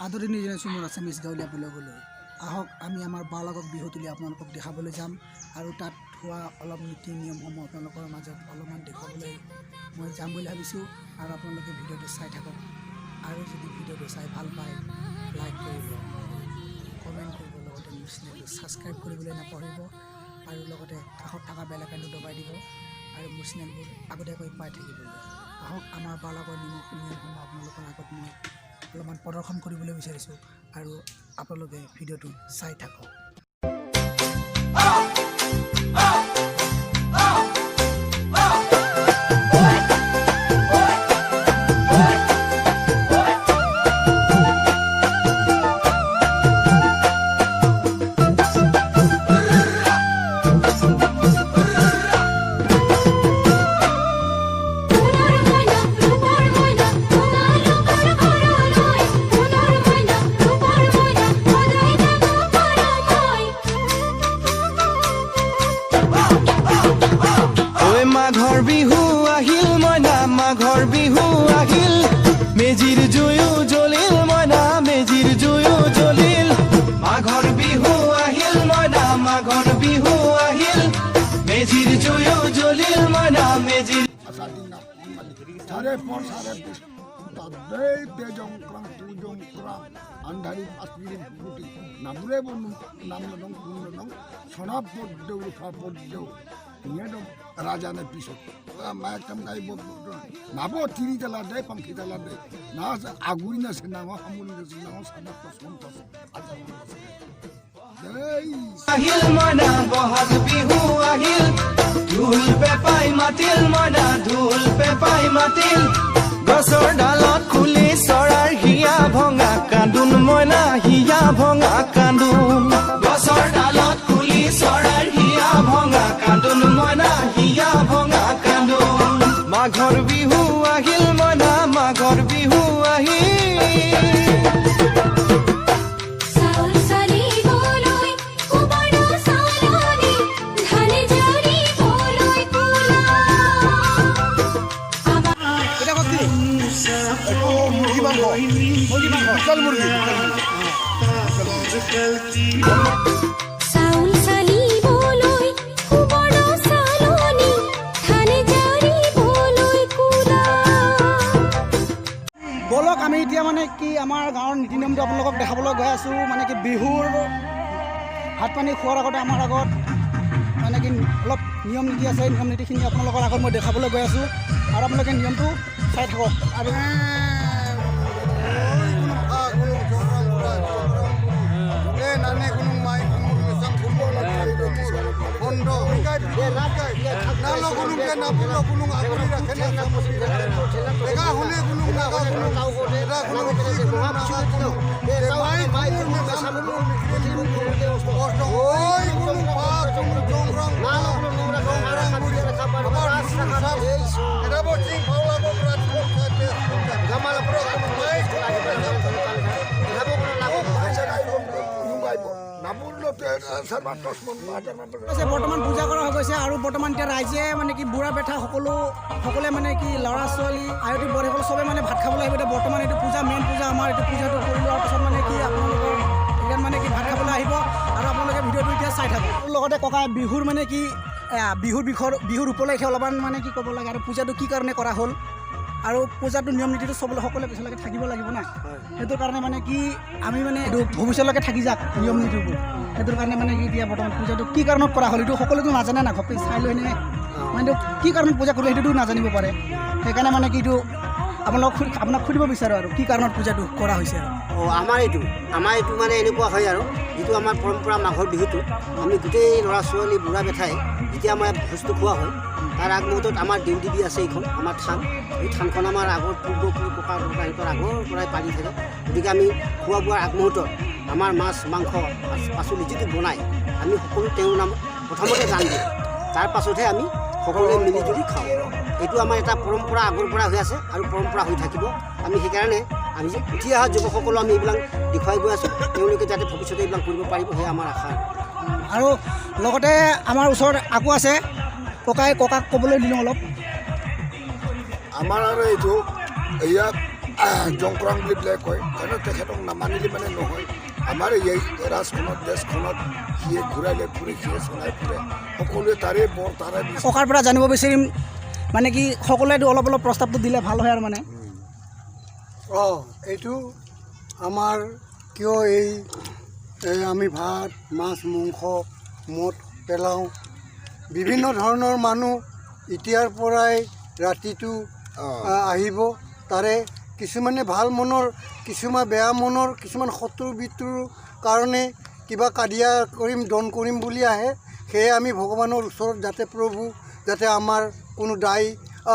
আদৰণীয় জনাইছোঁ মোৰ আছামিজ গাঁৱলীয়া ব্লগলৈ। আহক আমি আমাৰ বালকক বিহু তুলি আপোনালোকক দেখাবলৈ যাম আৰু তাত হোৱা অলপ নীতি নিয়মসমূহ আপোনালোকৰ মাজত অলপমান দেখুৱাবলৈ মই যাম বুলি ভাবিছোঁ। আৰু আপোনালোকে ভিডিঅ'টো চাই থাকক আৰু যদি ভিডিঅ'টো চাই ভাল পায় লাইক কৰিব, কমেণ্ট কৰিব, লগতে মোৰ চেনেলটো ছাবস্ক্ৰাইব কৰিবলৈ নাপাহৰিব আৰু লগতে কাষত থকা বেল আইকনটো দবাই দিব আৰু মোৰ চেনেলবোৰ আগতীয়াকৈ পাই থাকিবলৈ। আহক আমাৰ বালকৰ নিয়মসমূহ আপোনালোকৰ আগত মই অলপমান প্ৰদৰ্শন কৰিবলৈ বিচাৰিছোঁ আৰু আপোনালোকে ভিডিঅ'টো চাই থাকক। মাঘৰ বিহু আহিল মইনা, মাঘৰ বিহু আহিল, মেজিৰ জুয়ো জ্বলিল মইনা, মেজিৰ জুয়ো জ্বলিল। মাঘৰ বিহু আহিল মইনা, মাঘৰ বিহু আহিল, মেজিৰ জুয়ো জ্বলিল মইনা, মেজিৰ সারে পর সারে তাদের তেজংক্রাম তুজংক্রাম আন্ধারি পাত্রী ফুটি নামরে বনু নামলং কুন্ডলং সোনা পদ্দেও রূপা পদ্দেও নিয়ে রাজানে পিছত মায়াকাম গাইব নাবো তিরি তালা দে পাঙ্কি তালা দে না আগুই না সে নাম হামুলি না সে নাম সাদা পছন্দ আছে আহিল মইনা, বহাগ বিহু আহিল, ঢোল পেপাই মাতিল মইনা, ঢোল পেপাই মাতিল। গছৰ ডালত খুলি চৰাৰ হিয়া ভঙা কান্দোন মইনা, হিয়া ভঙা কান্দোন। গছৰ ডালত খুলি চৰাৰ হিয়া ভঙা কান্দোন মইনা, হিয়া ভঙা কান্দোন। মাঘৰ বিহু আহিল মইনা, মাঘৰ বিহু আহিল। বলক আমি এতিয়া মানে কি আমাৰ গাঁৱৰ নীতি নিয়মটো আপোনালোকক দেখাবলৈ গৈ আছোঁ। মানে কি বিহুৰ ভাত পানী খোৱাৰ আগতে আমাৰ আগত মানে কি অলপ নিয়ম নীতি আছে, নিয়ম নীতিখিনি আপোনালোকৰ আগত মই দেখাবলৈ গৈ আছোঁ আৰু আপোনালোকে নিয়মটো চাই থাকক। আৰু বৰ্তমান পূজা কৰা হৈ গৈছে আৰু বৰ্তমান এতিয়া ৰাইজে মানে কি বুঢ়া বেঠা সকলোৱে মানে কি ল'ৰা ছোৱালী আয়তী বৰসকল চবে মানে ভাত খাবলৈ আহিব। এতিয়া বৰ্তমান এইটো পূজা মেইন পূজা আমাৰ এইটো পূজাটো কৰি লোৱাৰ পাছত মানে কি আপোনালোকৰ ইয়াত মানে কি ভাত খাবলৈ আহিব আৰু আপোনালোকে ভিডিঅ'টো এতিয়া চাই থাকক। লগতে ককা বিহুৰ মানে কি বিহুৰ উপলক্ষে অলপমান মানে কি ক'ব লাগে আৰু পূজাটো কি কাৰণে কৰা হ'ল আৰু পূজাটো নিয়ম নীতিটো সকলোৱে পিছলৈকে থাকিব লাগিব না। সেইটো কাৰণে মানে কি আমি মানে এইটো ভৱিষ্যতলৈকে থাকি যাক নিয়ম নীতিবোৰ। সেইটোৰ কাৰণে মানে কি এতিয়া বৰ্তমান পূজাটো কি কাৰণত কৰা হ'ল এইটো সকলোতো নাজানে না, ঘপকৈ চাই লৈ নে মানে কি কাৰণত পূজা কৰিলে সেইটোতো নাজানিব পাৰে। সেইকাৰণে মানে কি এইটো আপোনাক সুধিব বিচাৰোঁ আৰু কি কাৰণত পূজাটো কৰা হৈছে। আমাৰ এইটো মানে এনেকুৱা হয় আৰু যিটো আমাৰ পৰম্পৰা মাঘৰ বিহুটো আমি গোটেই ল'ৰা ছোৱালী বুঢ়া বেঠাই যেতিয়া আমাৰ ভোজটো খোৱা হয় তাৰ আগমুহূৰ্তত আমাৰ দেউ দেৱী আছে, এইখন আমাৰ থান, এই থানখন আমাৰ আগৰ পূৰ্বপুৰুষ ককা দেউতাহঁতৰ আগৰ পৰাই পালি থাকে। গতিকে আমি খোৱা বোৱাৰ আগমুহূৰ্তত আমাৰ মাছ মাংস পাচলি যিটো বনাই আমি সকলো তেওঁৰ নামত প্ৰথমতে দান দিওঁ, তাৰ পাছতহে আমি সকলোৱে মিলি জুলি খাওঁ। এইটো আমাৰ এটা পৰম্পৰা আগৰ পৰা হৈ আছে আৰু পৰম্পৰা হৈ থাকিব। আমি সেইকাৰণে আমি যে উঠি অহা যুৱকসকলো আমি এইবিলাক দেখুৱাই গৈ আছোঁ, তেওঁলোকে যাতে ভৱিষ্যতে এইবিলাক কৰিব পাৰিব সেয়া আমাৰ আশা। আৰু লগতে আমাৰ ওচৰত আকৌ আছে ককাক ক'বলৈ দিলোঁ অলপ। আমাৰ আৰু এইটো ইয়াত জংকৰাং বুলি পেলাই কয় তেনে তেখেতক নামানিলে মানে নহয় আমাৰ এই ৰাজখনত দেশখনত সিয়ে ঘূৰাইলে ফুৰে সিয়ে চলাই ফুৰে সকলোৱে তাৰে বৰ তাৰে ককাৰ পৰা জানিব বিচাৰিম মানে কি সকলোৱেতো অলপ অলপ প্ৰস্তাৱটো দিলে ভাল হয় আৰু মানে এইটো আমাৰ কিয় এই আমি ভাত মাছ মাংস মদ পেলাওঁ বিভিন্ন ধৰণৰ মানুহ এতিয়াৰ পৰাই ৰাতিটো আহিব তাৰে কিছুমানে ভাল মনৰ কিছুমান বেয়া মনৰ কিছুমান শত্ৰু বিত্ৰুৰ কাৰণে কিবা কাজিয়া কৰিম দন কৰিম বুলি আহে সেয়ে আমি ভগৱানৰ ওচৰত যাতে প্ৰভু যাতে আমাৰ কোনো দায়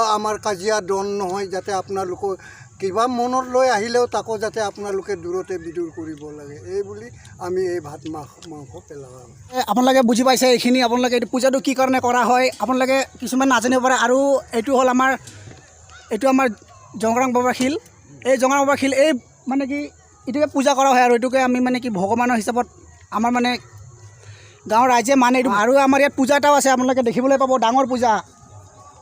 আমাৰ কাজিয়া দন নহয় যাতে আপোনালোকে কিবা মনত লৈ আহিলেও তাকো যাতে আপোনালোকে দূৰতে বিদূৰ কৰিব লাগে এই বুলি আমি এই ভাত মাংস পেলাওঁ আপোনালোকে বুজি পাইছে এইখিনি আপোনালোকে এইটো পূজাটো কি কাৰণে কৰা হয় আপোনালোকে কিছুমান নাজানিব পাৰে আৰু এইটো হ'ল এইটো আমাৰ জংকৰাং বাবাৰ শিল এই জংকৰাং বাবাৰ শিল এই মানে কি এইটোকে পূজা কৰা হয় আৰু এইটোকে আমি মানে কি ভগৱানৰ হিচাপত আমাৰ মানে গাঁৱৰ ৰাইজে মানে এইটো আৰু আমাৰ ইয়াত পূজা এটাও আছে আপোনালোকে দেখিবলৈ পাব ডাঙৰ পূজা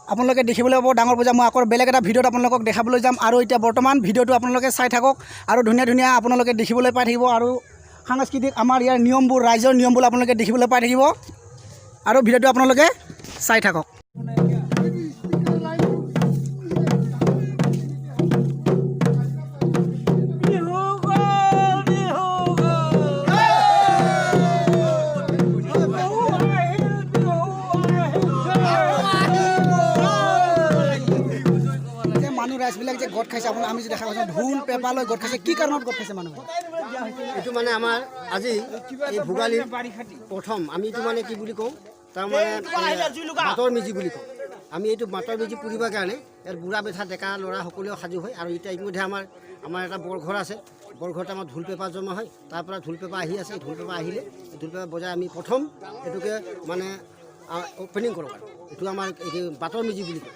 আপোনালোকে দেখিবলৈ পাব ডাঙৰ পূজা মই আকৌ বেলেগ এটা ভিডিঅ'ত আপোনালোকক দেখাবলৈ যাম আৰু এতিয়া বৰ্তমান ভিডিঅ'টো আপোনালোকে চাই থাকক আৰু ধুনীয়া ধুনীয়া আপোনালোকে দেখিবলৈ পাই থাকিব আৰু সাংস্কৃতিক আমাৰ ইয়াৰ নিয়মবোৰ ৰাইজৰ নিয়মবোৰ আপোনালোকে দেখিবলৈ পাই থাকিব আৰু ভিডিঅ'টো আপোনালোকে চাই থাকক ৰাইজবিলাক যে গোট খাইছে আপোনাৰ আমি যে দেখা পাইছোঁ ঢোল পেঁপা লৈ গোট খাইছে কি কাৰণত গোট খাইছে মানুহে এইটো মানে আমাৰ আজি এই ভোগালীৰ প্ৰথম আমি এইটো মানে কি বুলি কওঁ তাৰমানে বাটৰ মেজি বুলি কওঁ আমি এইটো বাটৰ মেজি পুৰিবৰ কাৰণে ইয়াত বুঢ়া বেঠা ডেকা ল'ৰা সকলোৱে সাজু হয় আৰু এতিয়া ইতিমধ্যে আমাৰ এটা বৰঘৰ আছে বৰঘৰত আমাৰ ঢোল পেঁপা জমা হয় তাৰ পৰা ঢোল পেঁপা আহি আছে ঢোল পেঁপা আহিলে ঢোল পেঁপা বজাই আমি প্ৰথম এইটোকে মানে অপেনিং কৰোঁ আৰু এইটো আমাৰ এই বাটৰ মেজি বুলি কয়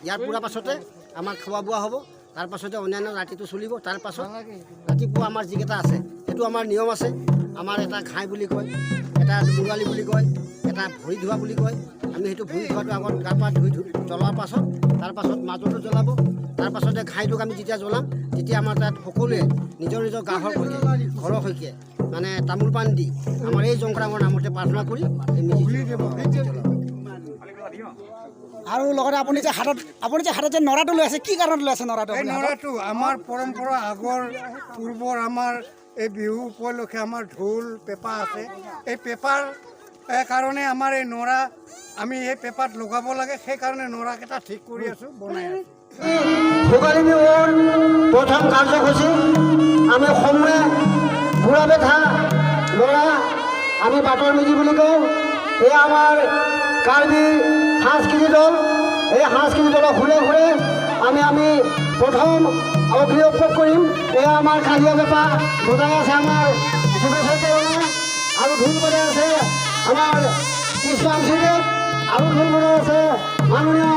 ইয়াৰ পুৰা পাছতে আমাৰ খোৱা বোৱা হ'ব তাৰ পাছতে অন্যান্য ৰাতিটো চলিব তাৰ পাছত ৰাতিপুৱা আমাৰ যিকেইটা আছে সেইটো আমাৰ নিয়ম আছে আমাৰ এটা ঘাই বুলি কয় এটা মুৰালি বুলি কয় এটা ভৰি ধোৱা বুলি কয় আমি সেইটো ভৰি ধোৱাটো আগত গা পা ধুই জ্বলোৱাৰ পাছত তাৰ পাছত মাজতো জ্বলাব তাৰ পাছতে ঘাইটোক আমি যেতিয়া জ্বলাম তেতিয়া আমাৰ তাত সকলোৱে নিজৰ নিজৰ গাঁৱৰ সৈতে ঘৰৰ সৈতে মানে তামোল পাণ দি আমাৰ এই জংকৰাঙৰ নামতে প্ৰাৰ্থনা কৰি এই মেজি জ্বলাব আৰু লগতে আপুনি যে হাতত যে নৰাটো লৈ আছে কি কাৰণত লৈ আছে নৰাটো এই নৰাটো আমাৰ পৰম্পৰা আগৰ পূৰ্বৰ আমাৰ এই বিহু উপলক্ষে আমাৰ ঢোল পেঁপা আছে এই পেঁপাৰ কাৰণে আমাৰ এই নৰা আমি এই পেঁপাত লগাব লাগে সেইকাৰণে নৰাকেইটা ঠিক কৰি আছোঁ বনাই আছোঁ ভোগালী বিহুৰ প্ৰথম কাৰ্যসূচী আমি সমূহে বুঢ়া বেঠা ল'ৰা আমি বাটৰ মেজি বুলি কওঁ এয়া আমাৰ কাৰ্বি সাংস্কৃতিক দল এই সাংস্কৃতিক দলৰ ঘূৰে ঘূৰে আমি প্ৰথম অভিযোগ কৰিম এয়া আমাৰ কালিয়া বেপা বজাই আছে আমাৰ যুৱচাৰী আৰু ঢোল বজাই আছে আমাৰ কৃষ্ণ আৰু ঢোল বজাই আছে মাননীয়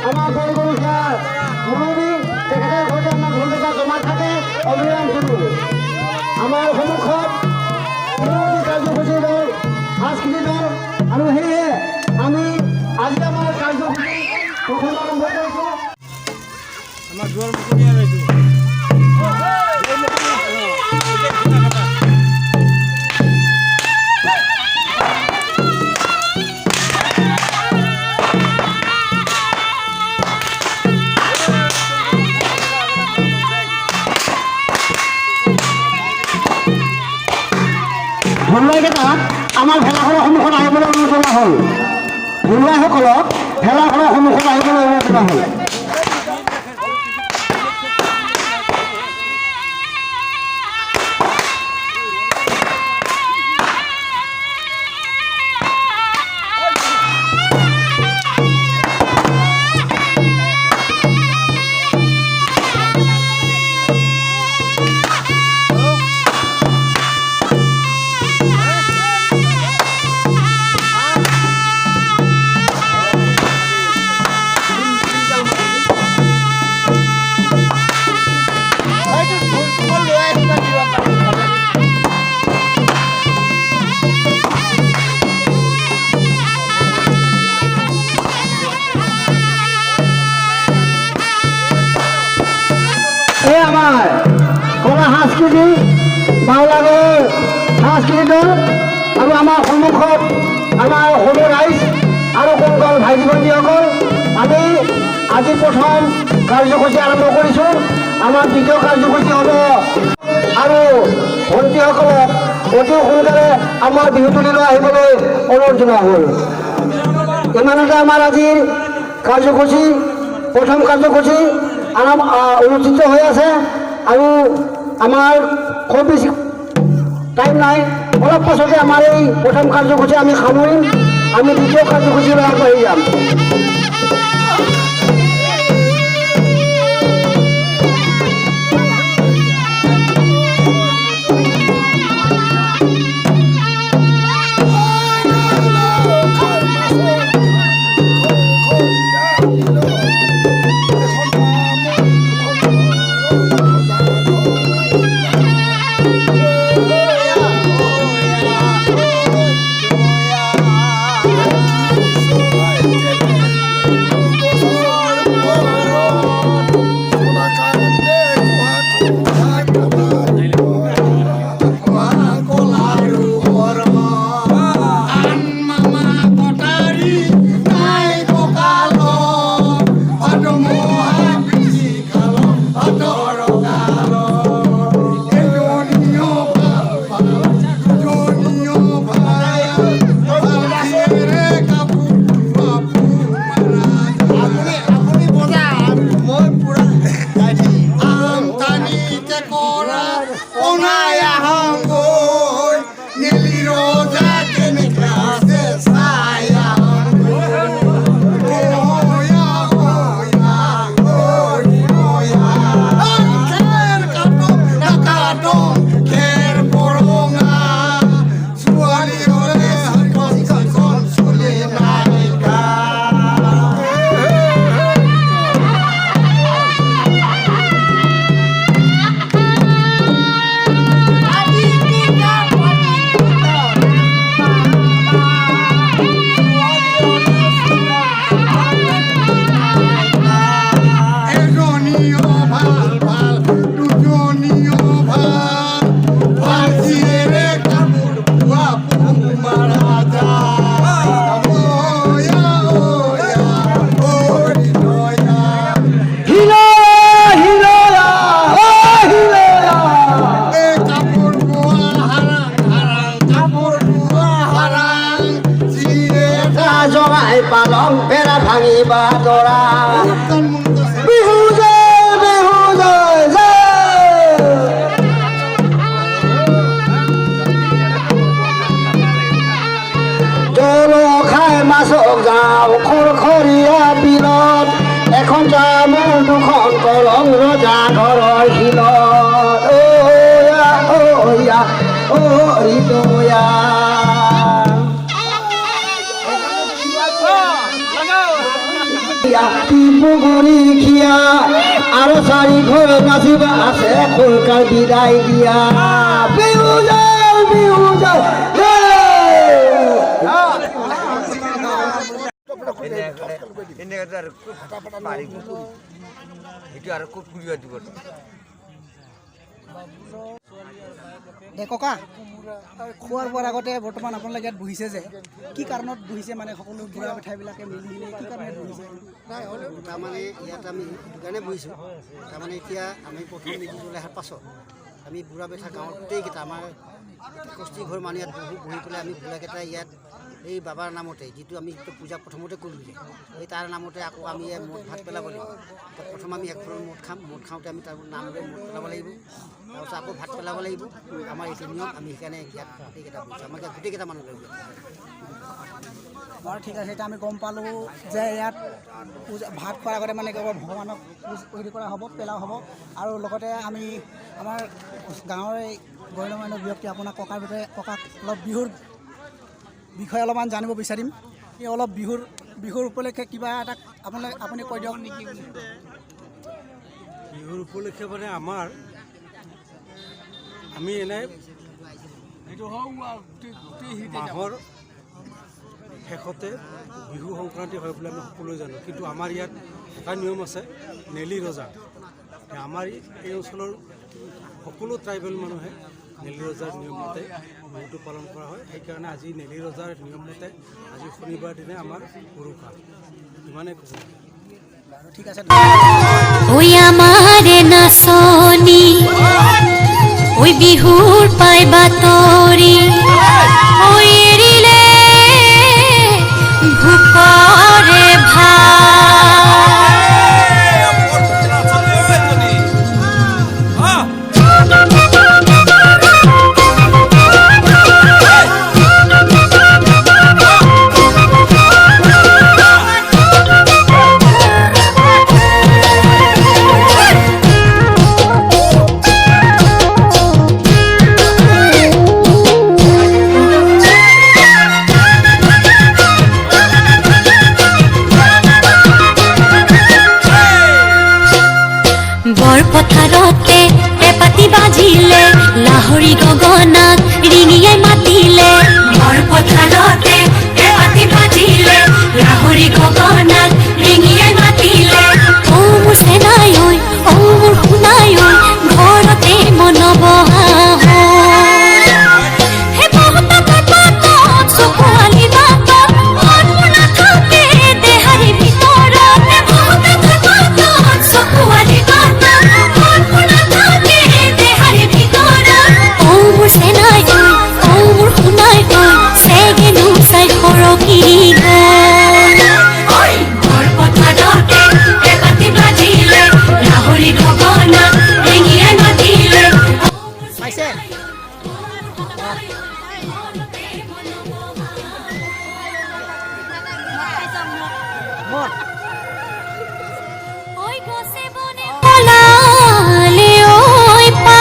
আমাৰ বৰগৰুখীয়াৰ মুৰব্বী তেখেতৰ ঘৰতে আমাৰ ঢোল বেপা জমা থাকে অভিৰাম চুৰু আমাৰ সন্মুখত কাৰ্যসূচী দল সাংস্কৃতিক দল আৰু সেয়ে আমি আজি আমাৰ কাৰ্যসূচী প্ৰথম আৰম্ভ কৰিছোঁ আমাৰ দুৱাৰ মুকলি আৰু ভুলুৱাইকেইটাক আমাৰ ভেলাঘৰৰ সন্মুখত আহিবলৈ অনুৰোধ জনোৱা হ'ল ভুলুৱাইসকলক ভেলাঘৰৰ সন্মুখত আহিবলৈ অনুৰোধ জনোৱা হ'ল কলা সাংস্কৃতিক বাওলাগৰ সাংস্কৃতিক দল আৰু আমাৰ সন্মুখত আমাৰ সৰু ৰাইজ আৰু কোনকল ভাইটি ভণ্টিসকল আমি আজি প্ৰথম কাৰ্যসূচী আৰম্ভ কৰিছোঁ আমাৰ দ্বিতীয় কাৰ্যসূচী হ'ব আৰু ভণ্টিসকলক অতি সোনকালে আমাৰ বিহুতলীলৈ আহিবলৈ অনুৰোধ জনোৱা হ'ল ইমানতে আমাৰ আজিৰ কাৰ্যসূচী প্ৰথম কাৰ্যসূচী অনুষ্ঠিত হৈ আছে আৰু আমাৰ খুব বেছি টাইম নাই অলপ পাছতে আমাৰ এই প্ৰথম কাৰ্যসূচী আমি সামৰিম আমি দ্বিতীয় কাৰ্যসূচীলৈ আগবাঢ়ি যাম পালং ফেৰা ভাঙিবা তৰা বিহু জয় জল খাই মাছক যাওঁ খৰখৰীয়া বিলত এখন জামুৰ দুখন কলং ৰজা ঘৰৰ শিলত পুগুৰি খিয়া আৰু চাৰি ঘৰ নাচিবা আছে কলকাৰ বিদায় দিয়া বিহু জয় ককা খোৱাৰ বোৱাৰ আগতে বৰ্তমান আপোনালোকে ইয়াত বহিছে যে কি কাৰণত বহিছে মানে সকলো বুঢ়া বেঠাইবিলাকে মিলি মিলি কি কাৰণত বহিছে তাৰমানে ইয়াত আমি সেইটো কাৰণে বহিছোঁ তাৰমানে এতিয়া আমি প্ৰথম মিটিং ওলাই অহাৰ পাছত আমি বুঢ়া বেঠা গাঁৱৰ গোটেইকেইটা আমাৰ কষ্টি ঘৰ মানুহ ইয়াত বহি পেলাই আমি বুঢ়াকেইটা ইয়াত এই বাবাৰ নামতে যিটো আমি পূজা প্ৰথমতে কৰিলোঁ যে এই তাৰ নামতে আকৌ আমি মদ ভাত পেলাব লাগিব প্ৰথম আমি এক ঘৰৰ মদ খাম মদ খাওঁতে আমি তাৰ নামলৈ মদ পেলাব লাগিব তাৰপিছত আকৌ ভাত পেলাব লাগিব আমাৰ এইটো নিয়ম আমি সেইকাৰণে ইয়াত গোটেইকেইটা বহিছোঁ আমাক গোটেইকেইটা মানুহ লাগিব বাৰু ঠিক আছে এতিয়া আমি গম পালোঁ যে ইয়াত পূজা ভাত খোৱাৰ আগতে মানে কেৱল ভগৱানক হেৰি কৰা হ'ব পেলাও হ'ব আৰু লগতে আমি আমাৰ গাঁৱৰ গণ্যমান্য ব্যক্তি আপোনাৰ ককাৰ বিষয়ে ককাক অলপ বিহুৰ বিষয়ে অলপমান জানিব বিচাৰিম এই অলপ বিহুৰ উপলক্ষে কিবা এটা আপুনি কৈ দিয়ক নেকি বিহুৰ উপলক্ষে মানে আমি এনে মাহৰ শেষতে বিহু সংক্ৰান্তি হয় বুলি আমি সকলোৱে জানো কিন্তু আমাৰ ইয়াত এটা নিয়ম আছে নেলি ৰজা আমাৰ এই অঞ্চলৰ সকলো ট্ৰাইবেল মানুহে নেলি ৰজাৰ নিয়ম মতে বিহুটো পালন কৰা হয়। সেইকাৰণে আজি নেলি ৰজাৰ নিয়ম মতে আজি শনিবাৰ দিনে আমাৰ উৰুকা। ইমানে ক'ব। ঠিক আছে। ওই আমাৰে নাচনি ওই বিহুৰ পাই বাতৰি ওই এৰিলে ভুকৰে পথাৰতে পেপাতি বাজিলে লাহৰি গগনাত ৰিঙিয়াই মাতিলে বৰ পথাৰতে পেপাতি বাজিলে লাহৰি গগনাত ৰিঙিয়াই মাতিলে ও মোৰ সেনাই ঐ ও মোৰ শুনাই ঐ ঘৰতে মন বহা হে বহুত পেপাতত চকুৱালি বাটত মন নাথাকে দেহাৰি ভিতৰত হে বহুত পেপাতত চকুৱালি সেনাই ও মোৰ শুনাই চেগেনো চাই সৰকি বৰ পথাৰতে পেপাতি বাজিলে লাহৰি গগনা ৰিঙিয়াই মাতিলে পাইছে মত ওই গছে বনে পলালে ওই পা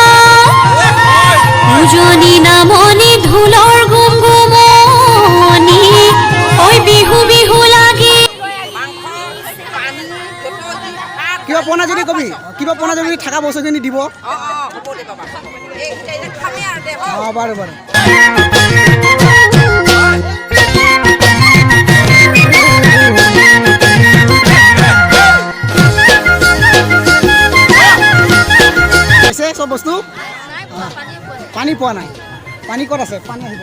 উজনি নামনি ঢোলৰ গুমগুমনি ওই বিহু বিহু লাগি কিবা পোৱা নাই যদি কবি কিবা পোৱা নাই যদি থাকা বস্তুখিনি দিব বাৰু বাৰু চব বস্তু পানী পোৱা নাই পানী ক'ত আছে পানী আহিব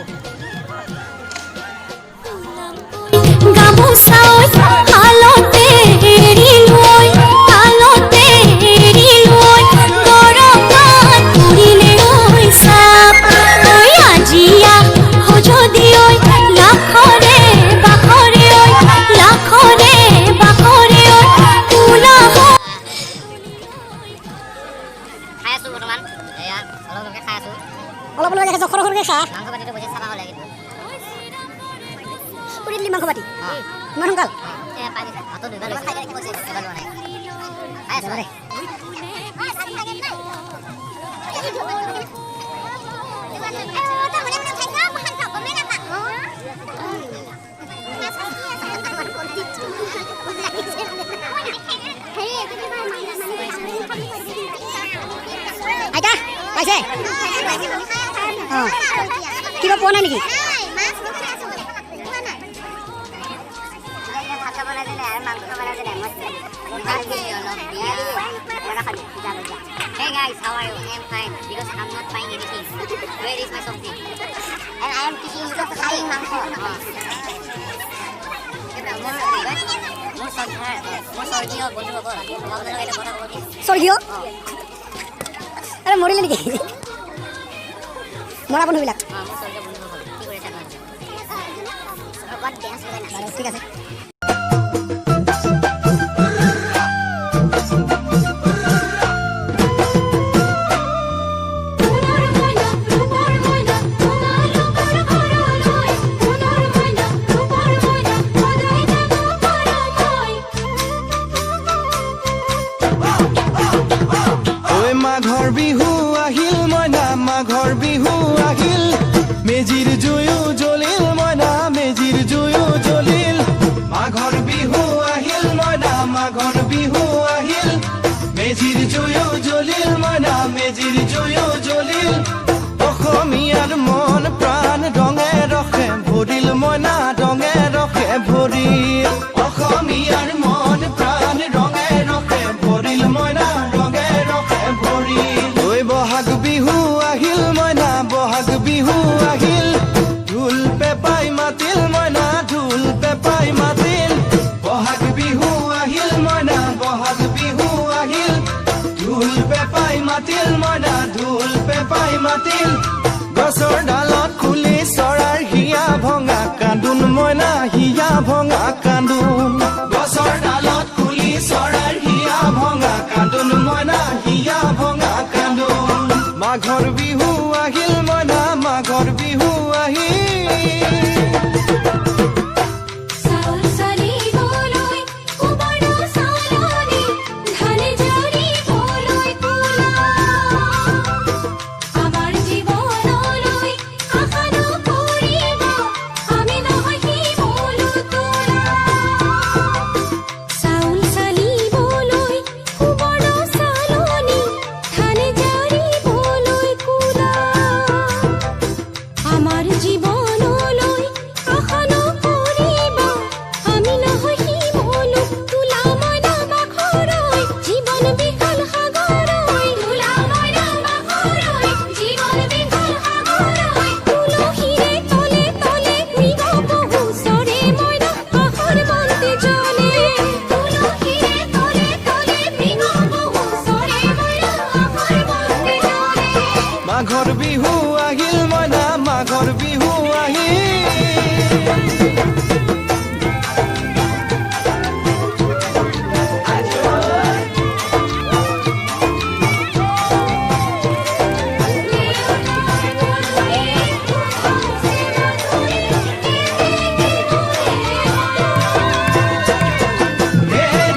গামোচা হালতে এৰিলৈ হালতে এৰিলৈ গৰমত পৰিলে ঐ চাপ ঐ আজিয়া সজদি ঐ লাখৰে বাখৰে ঐ লাখৰে বাখৰে ঐ ওলা খাই আছো বৰ্তমান এয়া অলপকে খাই আছো অলপ অলপ খাইছ সৰু সৰুকৈ খা মাংস পাতিটো বেছি চাফা হ'লে কিন্তু কৰি দিলি মাংস পাতি ইমান সোনকাল এ পানী হাতত ধুই পেলাই খাই কি কৈছে এবাৰ লোৱা নাই খাই আছো এবাৰে। আইতা পাইছে কিবা পোৱা নাই নেকি ভাত বনাই দিলে আৰু মাংস বনাই দিলে Hey guys, how are you? I am fine because I'm not buying anything. Where is my something? And I am teaching you to frying mangko. স্বৰ্গীয় আৰে মৰিলে নেকি মৰা বন্ধুবিলাক ঠিক আছে মাঘৰ বিহু আহিল মইনা মাঘৰ বিহু আহিল মেজিৰ জুয়ো জ্বলিল মইনা মেজিৰ জুয়ো জ্বলিল মাঘৰ বিহু আহিল মইনা মাঘৰ বিহু আহিল মেজিৰ জুয়ো জ্বলিল মইনা মেজিৰ জুয়ো জ্বলিল অসমীয়াৰ মন প্ৰাণ ৰঙে ৰখে ভৰিল মইনা ৰঙে ৰখে ভৰিল অসমীয়াৰ মন প্ৰাণ ৰঙে ৰখে ভৰিল মইনা ৰঙে ৰখে ভৰিল ঐ বহা মাতিল বহাগ বিহু আহিল মইনা বহাগ বিহু আহিল ঢোল পেপাই মাতিল মইনা ঢোল পেপাই মাতিল গছৰ ডালত খুলি চৰাৰ হিয়া ভঙা কান্দোন মইনা হিয়া ভঙা কান্দোন গছৰ ডালত খুলি চৰাৰ হিয়া ভঙা কান্দোন মইনা হিয়া ভঙা কান্দোন মাঘৰ বিহু আহিল মইনা মাঘৰ বিহু আহিল চাউল চালিবলৈ কুমাৰ চালনি ধান জৰিবলৈ কোলা আমাৰ জীৱনলৈ আশা নকৰিব আমি নহয় শিমলু তোলা চাউল চালিবলৈ কুমাৰ চালনি ধান জৰিবলৈ কোলা আমাৰ জীৱনলৈ আশা নকৰিব আমি নহয় শিমলু তোলা মইনা মাখৰৈ জীৱন বিশাল সাগৰৈ তোলা মইনা মাখৰৈ জীৱন বিশাল সাগৰৈ তুলসীৰে তলে তলে মৃগ পহু চৰে মইনা আশাৰ বন্তি জ্বলে তুলসীৰে তলে তলে মৃগ পহু চৰে মইনা আশাৰ বন্তি জ্বলে মাঘৰ বিহু আহিল মইনা মাঘৰ বিহু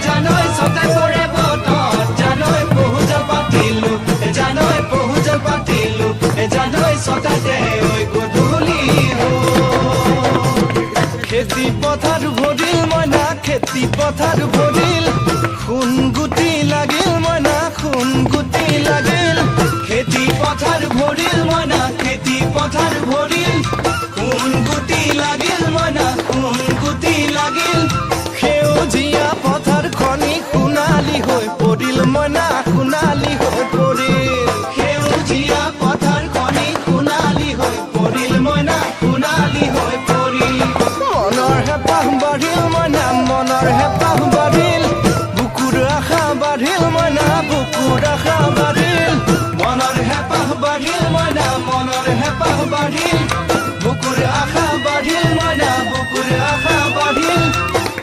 জানৈ ছটাই পৰে বতত জানৈ পহুজল পাতিলো জানৈ পহুজল পাতিলো জানৈ ছটাতে ঐ গধূলি খেতি পথাৰ ভৰিল মইনা খেতি পথাৰ ভৰিল সোণ গুটি লাগিল মইনা সোণ গুটি লাগিল খেতি পথাৰ ভৰিল মইনা খেতি পথাৰ ভৰিল সোণ গুটি লাগিল মইনা সোণ গুটি লাগিল সেউজীয়া পথাৰ খনি সোণালী হৈ পৰিল মইনা সোণালী হৈ পৰিল সেউজীয়া পথাৰ খনি সোণালী হৈ পৰিল মইনা সোণালী হৈ পৰিল মনৰ হেঁপাহ বাঢ়িল মইনা মনৰ হেঁপাহ বাঢ়িল বুকুৰ আশা বাঢ়িল মইনা বুকুৰ আশা বাঢ়িল মনৰ হেঁপাহ বাঢ়িল মইনা মনৰ হেঁপাহ বাঢ়িল বুকুৰ আশা বাঢ়িল মইনা বুকুৰ আশা বাঢ়িল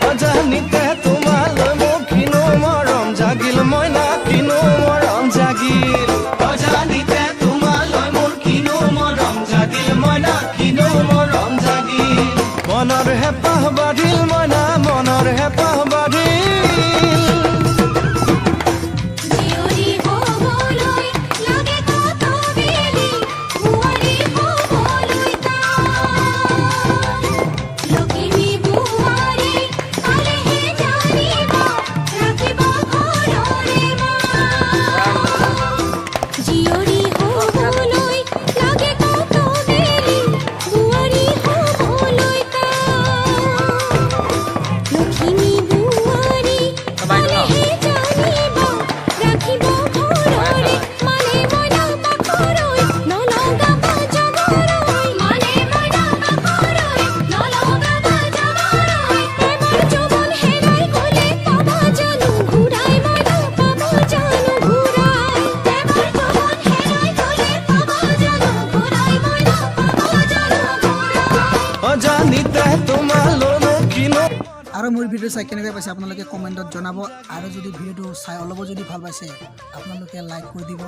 অজানিতে তোমালৈ মোৰ কিনো মৰম জাগিল মইনা কিনো মৰম জাগিল অজানিতে তোমালৈ মোৰ কিনো মৰম জাগিল মইনা কিনো মৰম জাগিল মনৰ হেঁপাহ বাঢ়িল মইনা মনৰ হেঁপাহ বাঢ়িল জীয়ৰী হ'বলৈ লাগে কত বেলি বোৱাৰী হ'বলৈ লখিমী বোৱাৰী পালেহে জানিব ৰাখিব ঘৰৰে জীয়ৰী হ'বলৈ লাগে কত বেলি বোৱাৰী হ'বলৈ লখিমী বোৱাৰী পালেহে জানিব ৰাখিব ঘৰৰে মানে মইনা মাখৰৈ নলগাব জগৰৈ মানে মইনা মাখৰৈ নলগাব জগৰৈ এবাৰ যৌৱন হেৰাই গ'লে পাবা জানো ঘূৰাই মইনা পাবা জানো ঘূৰাই এবাৰ যৌৱন হেৰাই গ'লে পাবা জানো ঘূৰাই মইনা পাবা জানো ঘূৰাই অজানিতে তোমালৈ মোৰ কিনো আৰু মোৰ ভিডিঅ' চাই কেনেকৈ পাইছে আপোনালোকে কমেণ্টত জনাব আৰু যদি ভিডিঅ'টো চাই অলপো যদি ভাল পাইছে আপোনালোকে লাইক কৰি দিব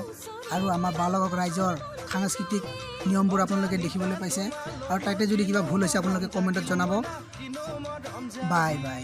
আৰু আমাৰ বালকক ৰাইজৰ সাংস্কৃতিক নিয়মবোৰ আপোনালোকে দেখিবলৈ পাইছে আৰু তাতে যদি কিবা ভুল হৈছে আপোনালোকে কমেণ্টত জনাব বাই বাই